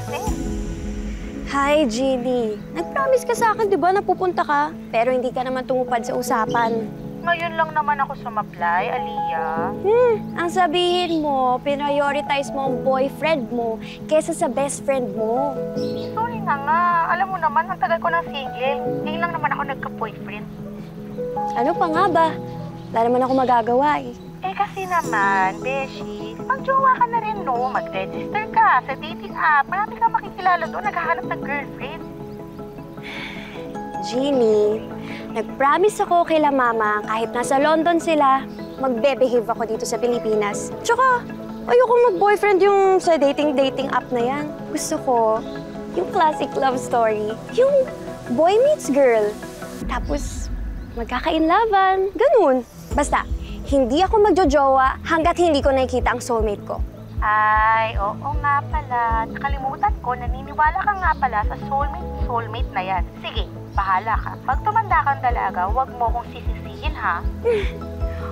boyfriend. Hi, Jeannie. Nag-promise ka sa akin, di ba, na pupunta ka? Pero hindi ka naman tumupad sa usapan. Ngayon lang naman ako sumapply, Aliyah. Ang sabihin mo, prioritize mo ang boyfriend mo kesa sa best friend mo. Sorry na nga. Alam mo naman, ang tagal ko ng single. Ngayon lang naman ako nagka-boyfriend. Ano pa nga ba? Wala naman ako magagawa eh. Eh kasi naman, Beshi, mag-jowa ka na rin, no? Mag-register ka sa dating app. Marami kang makikilala doon, naghahanap ng girlfriend. Jeannie, nag-promise ako kay Mama kahit nasa London sila, magbe-behave ako dito sa Pilipinas. Tsaka, ayokong mag-boyfriend yung sa dating app na yan. Gusto ko yung classic love story. Yung boy meets girl. Tapos, magkakainlaban. Ganun. Basta, hindi ako magjojowa hanggat hindi ko nakikita ang soulmate ko. Ay, oo nga pala. Nakalimutan ko, naniniwala ka nga pala sa soulmate na yan. Sige, bahala ka. Pag tumanda kang dalaga, huwag mo kong sisisihin, ha?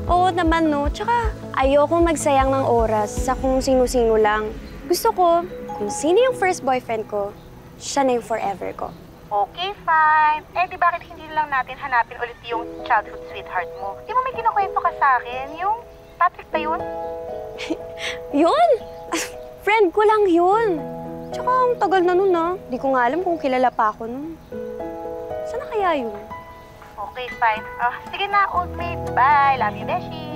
Oo naman, no? Tsaka, ayokong magsayang ng oras sa kung sino-sino lang. Gusto ko, kung sino yung first boyfriend ko, siya na yung forever ko. Okay, fine. Eh, di bakit hindi lang natin hanapin ulit yung childhood sweetheart mo? Di ba may kinukwento ka sa akin? Yung Patrick ba yun? Yun! Friend ko lang yun. Tsaka, ang tagal na nun, ah. Di ko nga alam kung kilala pa ako nun. Saan na kaya yun? Okay, fine. Sige na, old maid. Bye. Love you, Beshi.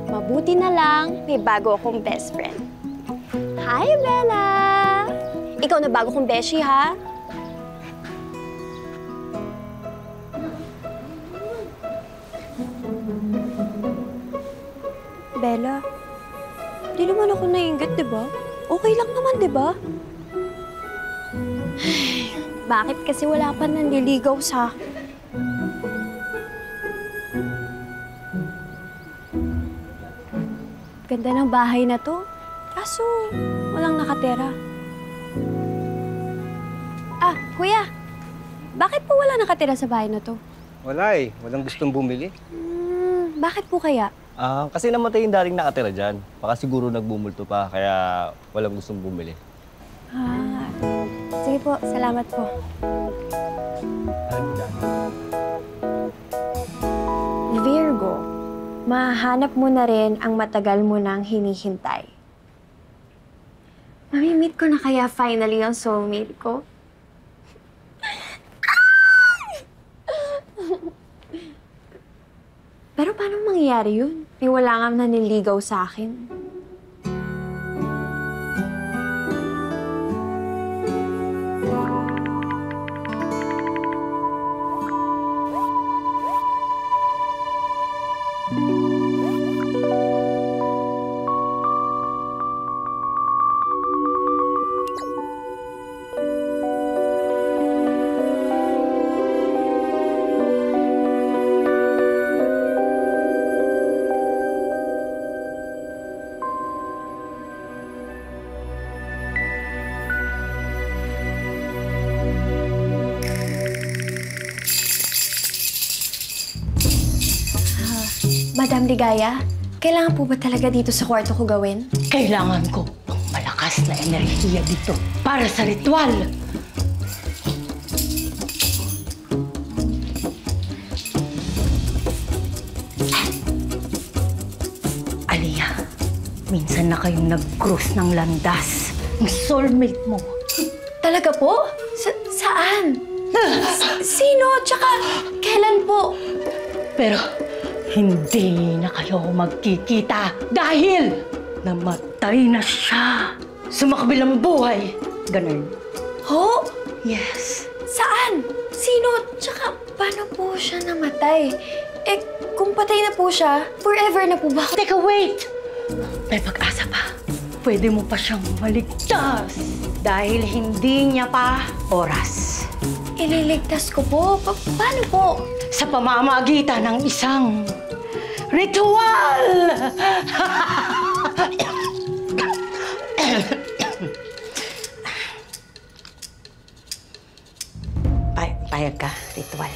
Mabuti na lang, may bago akong best friend. Hi, Bella! Ikaw na bago kong beshi, ha? Bella, di naman ako naiinggit, di ba? Okay lang naman, di ba? Bakit kasi wala pa nanliligaw sa akin? Ganda ng bahay na to. Kaso, walang nakatera. Ah, kuya. Bakit po wala nakatira sa bahay na to? Wala eh. Walang gustong bumili. Bakit po kaya? Kasi namatay yung daring nakatira dyan. Baka siguro nagbumulto pa, kaya walang gustong bumili. Sige po. Salamat po. Virgo, mahanap mo na rin ang matagal mo nang hinihintay. Mamimit ko na kaya finally ang soulmate ko? Pero paano mangyayari yun? May wala nga naniligaw sa akin. Madam Ligaya, kailangan po ba talaga dito sa kwarto ko gawin? Kailangan ko ng malakas na enerhiya dito para sa ritual. Aliyah, minsan na kayong nag-cruise ng landas ng soulmate mo. Talaga po? Saan? Sino? Tsaka kailan po? Pero hindi na kayo magkikita dahil namatay na siya sa makabilang buhay. Ganun. Ho? Yes. Saan? Sino? Tsaka paano po siya namatay? Eh, kung patay na po siya, forever na po ba? Teka, wait! May pag-asa pa. Pwede mo pa siyang maligtas dahil hindi niya pa oras. Ililigtas ko po? Paano po? Sa pamamagitan ng isang ritual! Payag ka, ritual.